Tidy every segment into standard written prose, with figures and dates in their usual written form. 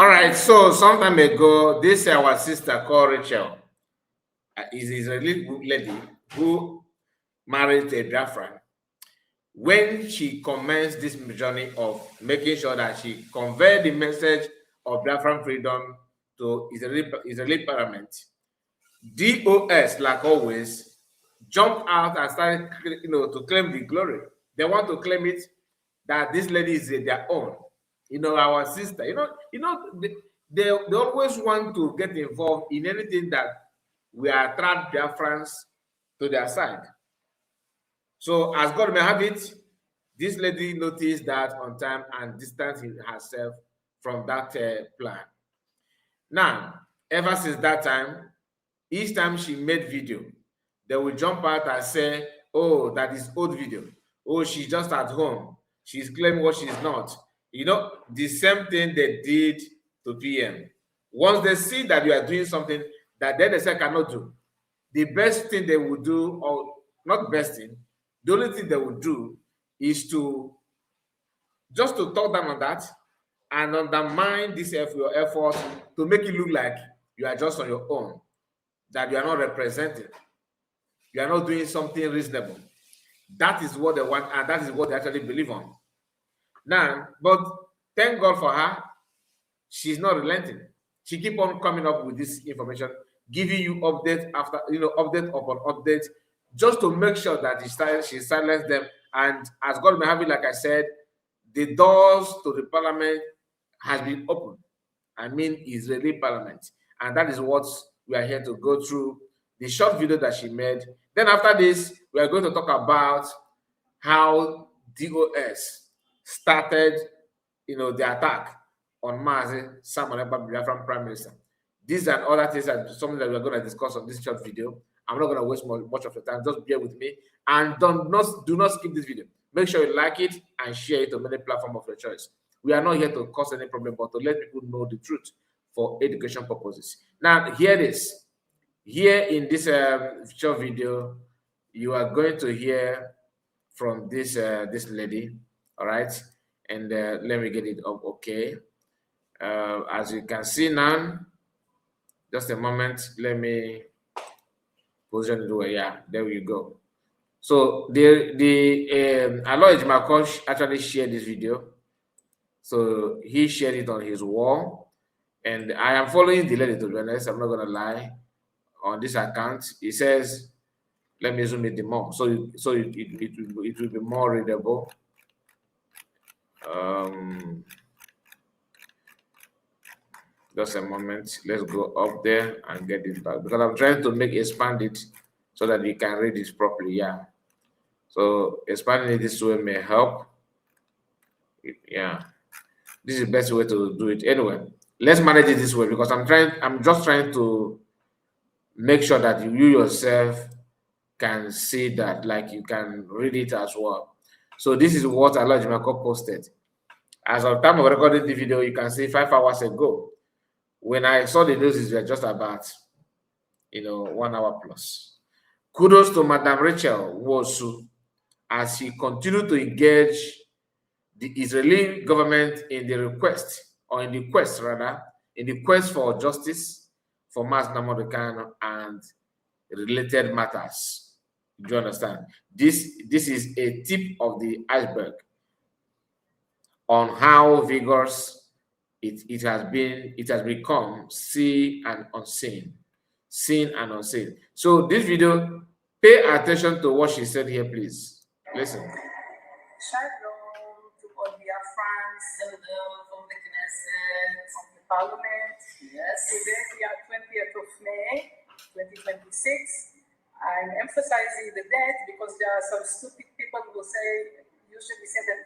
All right, so some time ago, this our sister called Rachel is Israeli lady who married a Biafra. When she commenced this journey of making sure that she conveyed the message of Biafran freedom to Israeli parliament, DOS, like always, jumped out and started, to claim the glory. They want to claim it that this lady is their own. Our sister. They always want to get involved in anything that will attract Biafrans to their side. So, as God may have it, this lady noticed that on time and distanced herself from that plan. Now, ever since that time, each time she made video, they will jump out and say, oh, that is old video. Oh, she's just at home. She's claiming what she's not. The same thing they did to PM. Once they see that you are doing something that they say cannot do, the best thing they will do, or not best thing, the only thing they will do is to just to talk down on that and undermine this your effort to make it look like you are just on your own, that you are not representing, you are not doing something reasonable. That is what they want, and that is what they actually believe on. Now, but thank God for her, she's not relenting. She keep on coming up with this information, giving you update after update upon update, just to make sure that she silenced them. And as God may have it, like I said, the doors to the parliament has been opened. I mean, Israeli parliament, and that is what we are here to go through. The short video that she made. Then after this, we are going to talk about how DOS started, the attack on Mazi Samuel Biafran Prime Minister. These and other things are something that we're going to discuss on this short video. I'm not going to waste much of your time. Just bear with me, and do not skip this video. Make sure you like it and share it on many platforms of your choice. We are not here to cause any problem, but to let people know the truth for education purposes. Now, here it is. Here in this short video, you are going to hear from this lady. All right, and let me get it up. Okay, as you can see now, just a moment. Let me position it away. Yeah, there you go. So the Aloy Makosh actually shared this video. So he shared it on his wall, and I am following the lady, to be honest. I'm not gonna lie. On this account, it says, let me zoom it more, so it will be more readable. Just a moment. Let's go up there and get it back, because I'm trying to expand it so that you can read it properly. Yeah. So expanding it this way may help. Yeah. This is the best way to do it. Anyway, let's manage it this way, because I'm just trying to make sure that you yourself can see that, like you can read it as well. So this is what Aloy Jimako posted. As of time of recording the video, you can see 5 hours ago. When I saw the news, it was just about 1 hour plus. Kudos to Madam Rachel Wosu as she continued to engage the Israeli government in the quest for justice for Mazi Nnamdi Kanu and related matters. Do you understand? This is a tip of the iceberg on how vigorous it has become, seen and unseen. So this video, pay attention to what she said here, please. Listen. Shalom to all Biafrans from the Knesset, from the Parliament. Yes. Today we are 20th of May, 2026. I'm emphasizing the date because there are some stupid people who usually say that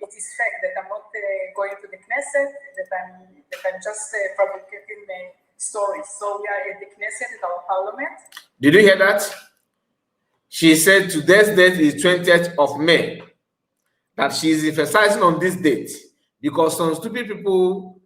it is fake, that I'm not going to the Knesset, that I'm just fabricating stories. So we are at the Knesset, at our Parliament. Did you hear that? She said today's date is 20th of May. That she is emphasizing on this date because some stupid people,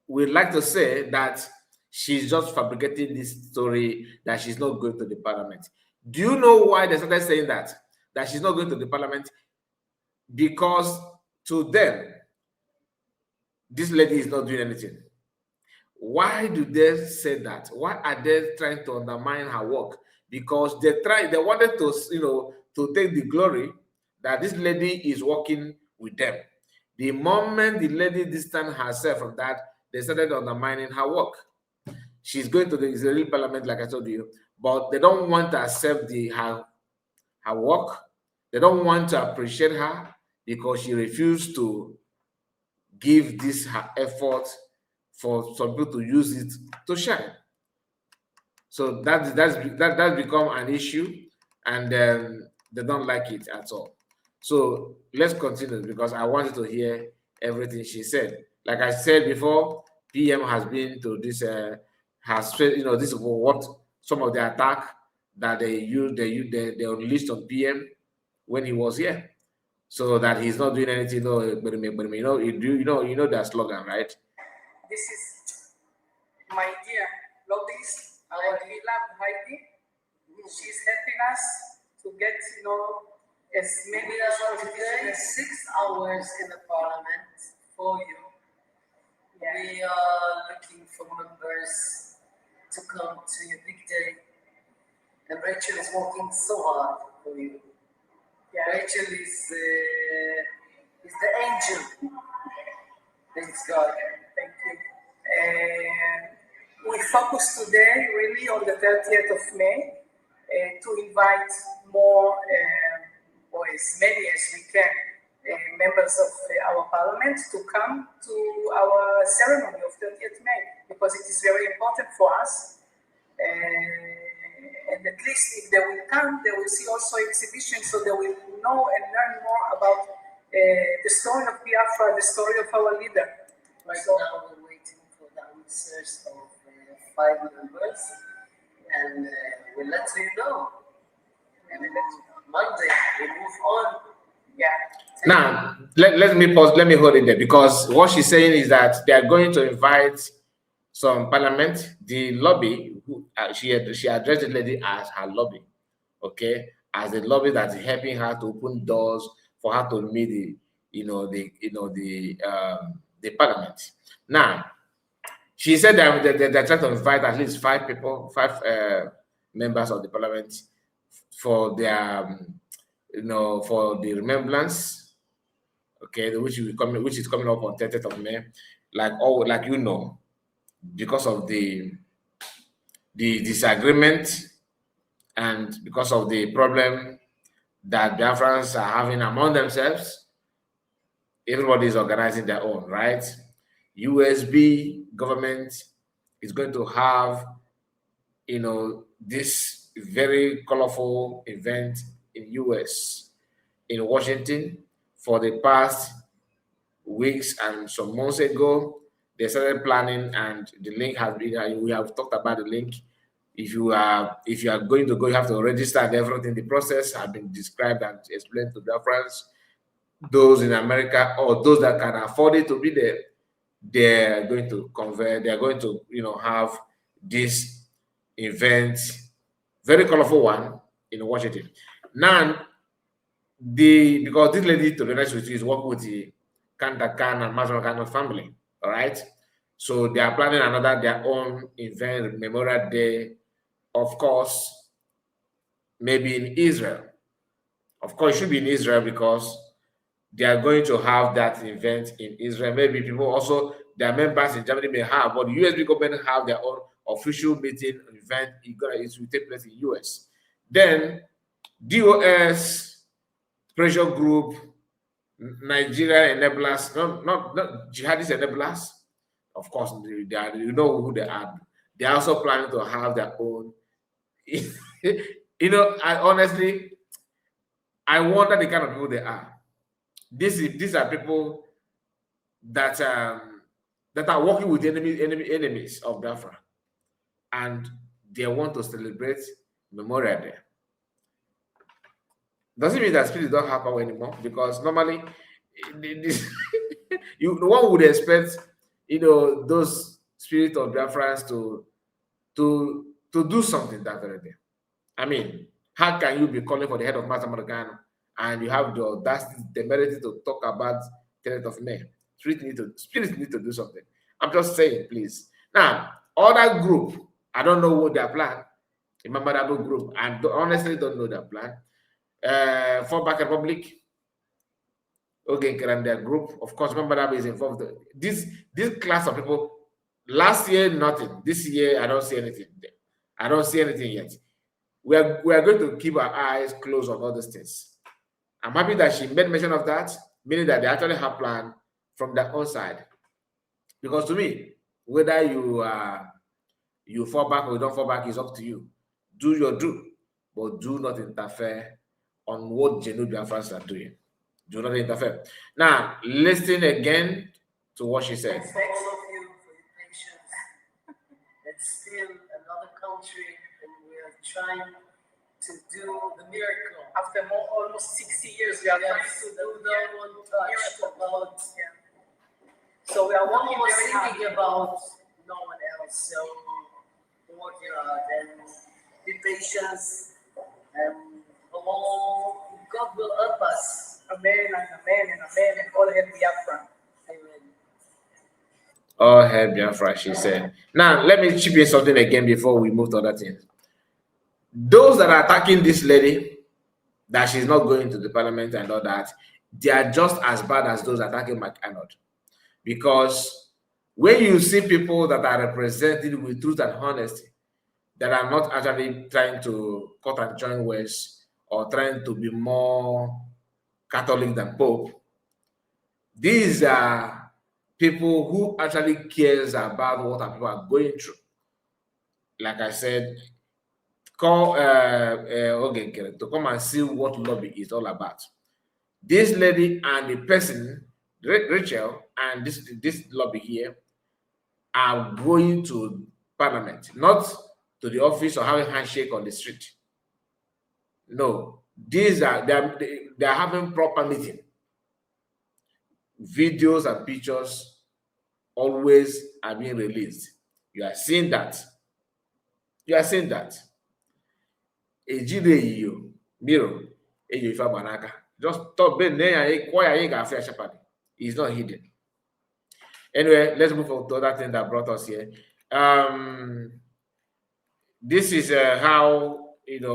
would like to say that she's just fabricating this story, that she's not going to the parliament. Do you know why they started saying that she's not going to the parliament? Because to them, this lady is not doing anything. Why do they say that? Why are they trying to undermine her work? Because they wanted to, to take the glory that this lady is working with them. The moment the lady distanced herself from that, they started undermining her work. She's going to the Israeli parliament, like I told you, but they don't want to accept her work. They don't want to appreciate her because she refused to give this her effort for some people to use it to shine. So that's become an issue, and they don't like it at all. So let's continue because I wanted to hear everything she said. Like I said before, PM has been to this has said, this is what some of the attack that they unleashed on PM when he was here. So that he's not doing anything, but you know that slogan, right? This is my dear Lovis, our beloved Heidi. She's helping us to get, as many We are as today 6 hours in the parliament for you. Yeah. We are looking for members to come to your big day. And Rachel is working so hard for you. Yeah. Rachel is the angel. Thanks God. Thank you. We focus today really on the 30th of May to invite more, or as many as we can, members of our parliament to come to our ceremony of 30th May because it is very important for us. And at least if they will come, they will see also exhibitions so they will know and learn more about the story of Biafra, the story of our leader. Right So- now we're waiting for the answers of 5 members, and we'll let you know. And then Monday we move on. Yeah. Now, let me pause, let me hold it there because what she's saying is that they are going to invite some parliament, the lobby, she addressed the lady as her lobby, okay, as the lobby that is helping her to open doors for her to meet the parliament. Now, she said that they're trying to invite at least 5 people, 5 members of the parliament for their, for the remembrance, okay, which is coming up on 30th of May, like because of the disagreement and because of the problem that Biafrans are having among themselves. Everybody is organizing their own, right? USB government is going to have, this very colorful event in US, in Washington, for the past weeks and some months ago. They started planning, and the link has been. We have talked about the link. If you are going to go, you have to register and everything. The process has been described and explained to their friends. Those in America or those that can afford it to be there, they're going to convert. They're going to, have this event, very colorful one in Washington. Now, because this lady, to be honest with you, is working with the Kanda Khan and Mazur Khan family, all right? So they are planning their own event, Memorial Day, of course, maybe in Israel. Of course, it should be in Israel because they are going to have that event in Israel. Maybe people also, their members in Germany may have, but the USB government have their own official meeting event. It will take place in US. Then DOS, pressure group, Nigeria enablers, not jihadist enablers. Of course, they are, you know who they are. They are also planning to have their own. I honestly, I wonder the kind of people they are. These are people that are working with enemies of Biafra, and they want to celebrate Memorial Day. Doesn't mean that spirits don't have power anymore, because normally one would expect those spirits of Biafrans to do something that very day. I mean, how can you be calling for the head of Master Morgano and you have the audacity, the temerity to talk about 10th of May? Spirit need to do something. I'm just saying, please. Now, other group, I don't know what their plan. Remember that group, I honestly don't know their plan. Fallback Republic, okay, and their group, of course, remember that is involved. This class of people, last year nothing. This year I don't see anything. I don't see anything yet. We are going to keep our eyes closed on all these things. I'm happy that she made mention of that, meaning that they actually have plan from their own side. Because to me, whether you fall back or you don't fall back is up to you. Do your do, but do not interfere on what genuine Biafrans are doing. Do not interfere. Now, listen again to what she said. Thanks to all of you for your patience. It's still another country, and we are trying to do the miracle. After almost 60 years, we are trying to do the one touch about. So we are One working was very hard. thinking about no one else. So working hard and be patient, and God will help us. Amen and amen and amen and all help Biafra. Amen. All help Biafra, she said. Now, let me chip in something again before we move to other things. Those that are attacking this lady, that she's not going to the parliament and all that, they are just as bad as those attacking McAnod. Because when you see people that are represented with truth and honesty, that are not actually trying to cut and join words or trying to be more Catholic than Pope, these are people who actually cares about what people are going through. Like I said, call to come and see what lobby is all about. This lady and the person, Rachel, and this lobby here are going to parliament, not to the office or having a handshake on the street. No, these are they are having proper meeting. Videos and pictures always are being released. You are seeing that. You are seeing that. Just stop being there. It's not hidden. Anyway, let's move on to other thing that brought us here. This is how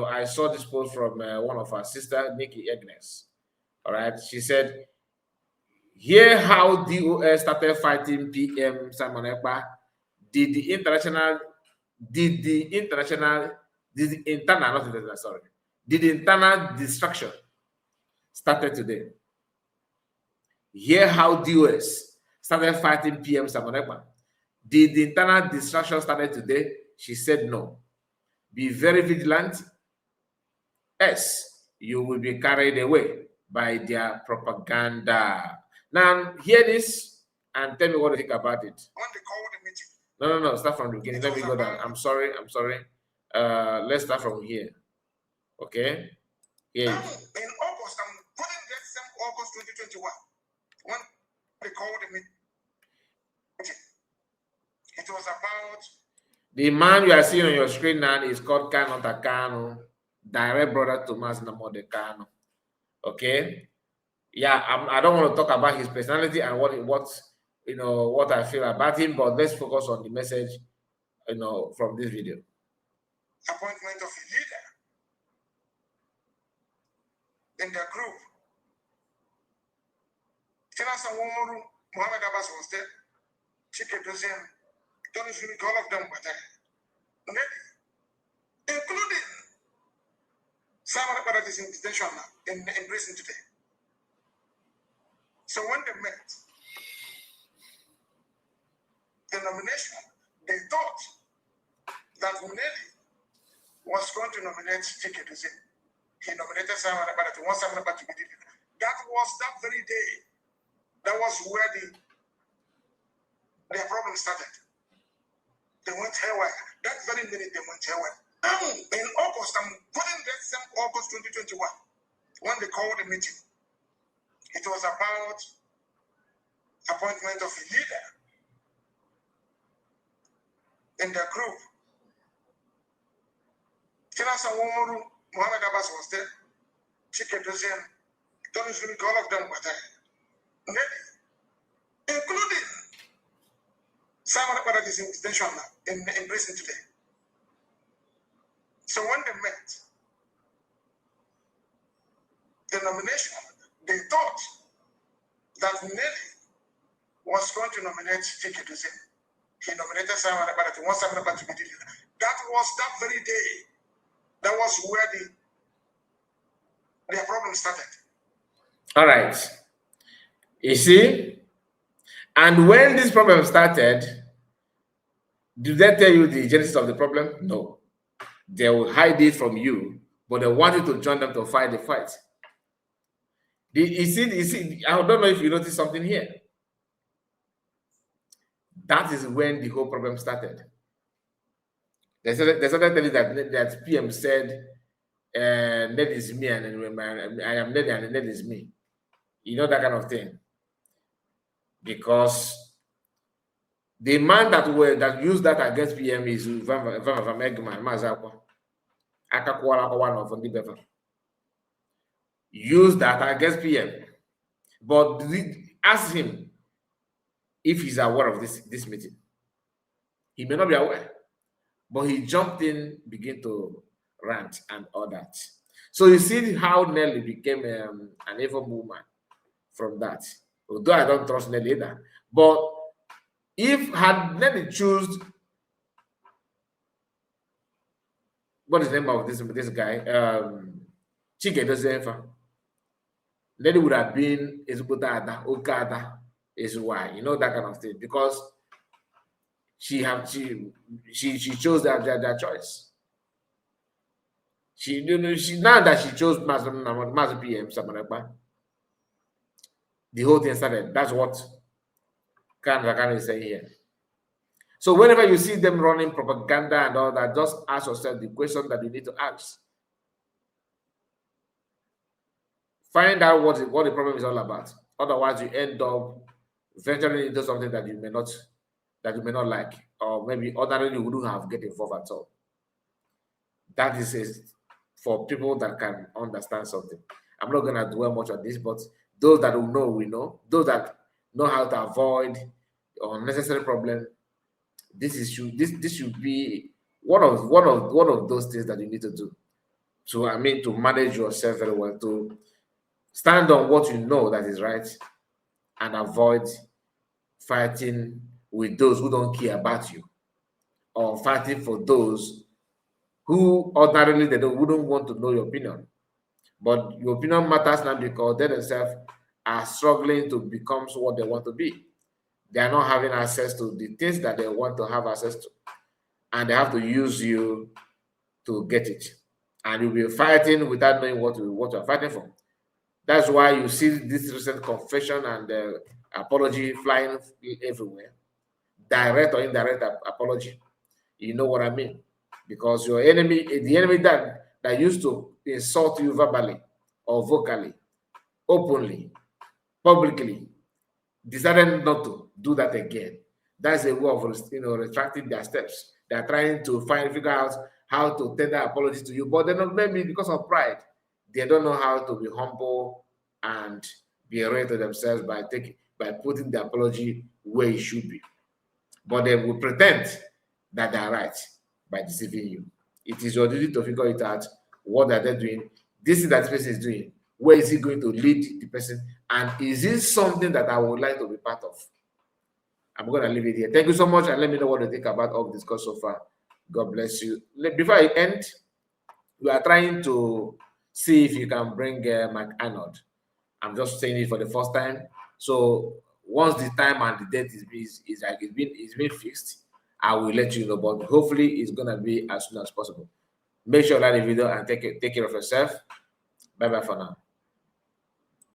I saw this post from one of our sister, Nikki Agnes. All right, she said, "Here how DOS started fighting PM Simon Ekpa. Did the internal destruction started today. Hear how DOS started fighting PM Simon Ekpa. Did the internal destruction started today?" She said no. Be very vigilant, else you will be carried away by their propaganda. Now, hear this and tell me what you think about it. When they call the meeting. No, start from the beginning. Let me go down. I'm sorry. Let's start from here. Okay? Here. In August, I'm putting that same August 2021. When they called the meeting. It was about... The man you are seeing on your screen now is called Kano Takano, direct brother to Mas Namode Kano. Okay? Yeah, I don't want to talk about his personality and what I feel about him, but let's focus on the message, from this video. Appointment of a leader in their group. Muhammad Abbas was there. Chike Dozem, Tony Smith, all of them were there. Including Simon Ekpa that is in detention now, in prison today. So when they met, the nomination, they thought that Muneli was going to nominate Chike Dozem. He nominated Simon Ekpa, he wants Simon Ekpa to be the leader. That was that very day. That was where their problem started. They went haywire. That very minute they went haywire. In August, I'm putting that same August 2021, when they called the meeting. It was about appointment of a leader in their group. Muhammad Abbas was there. Chike Dozem, Tony Smith, all of them were there. Maybe, including Simon Paradis in detention now, in prison today. So when they met, the nomination, they thought that Nelly was going to nominate Chike Duzin. He nominated Simon Paradis. He wants Simon Paradis to be the leader. That was that very day. That was where their problem started. All right. You see? And when this problem started, did they tell you the genesis of the problem? No. They will hide it from you, but they want you to join them to fight the fight. You see, I don't know if you noticed something here. That is when the whole problem started. They started telling you that PM said, Ned is me, and I am Ned, and Ned is me. You know, that kind of thing. Because the man that used that against PM is Van Egman, Mazakwa. Akakwala one of the Biafra. Use that against PM. But ask him if he's aware of this meeting. He may not be aware, but he jumped in, began to rant and all that. So you see how Nelly became an evil woman from that. Although I don't trust Nelly either. But if had Nelly choose, what is the name of this guy? Chike Dozefa. Nelly would have been Ezubudada, Okada, is why, you know, that kind of thing. Because she chose their choice. She now that she chose Master PM Samarakba, the whole thing started. That's what Kan is saying here. So whenever you see them running propaganda and all that, just ask yourself the question that you need to ask. Find out what the problem is all about. Otherwise, you end up venturing into something that you may not like, or maybe ordinarily you wouldn't have get involved at all. That is for people that can understand something. I'm not gonna dwell much on this, but those that will know, we know. Those that know how to avoid unnecessary problem, this should be one of those things that you need to do. To manage yourself very well, to stand on what you know that is right, and avoid fighting with those who don't care about you, or fighting for those who ordinarily wouldn't want to know your opinion. But your opinion matters now because they themselves are struggling to become what they want to be. They are not having access to the things that they want to have access to. And they have to use you to get it. And you'll be fighting without knowing what you're fighting for. That's why you see this recent confession and apology flying everywhere. Direct or indirect apology. You know what I mean? Because your enemy, the enemy that used to insult you verbally or vocally, openly, publicly, decided not to do that again. That's a way of retracting their steps. They're trying to figure out how to tender apology to you, but they're not, maybe because of pride. They don't know how to be humble and be real to themselves by putting the apology where it should be. But they will pretend that they are right by deceiving you. It is your duty to figure it out. What are they doing? This is that this person is doing. Where is he going to lead the person? And is this something that I would like to be part of? I'm going to leave it here. Thank you so much, and let me know what you think about all the discuss so far. God bless you. Before I end, we are trying to see if you can bring Mike Arnold. I'm just saying it for the first time. So once the time and the date is been fixed, I will let you know. But hopefully, it's gonna be as soon as possible. Make sure you like the video and take care of yourself. Bye bye for now.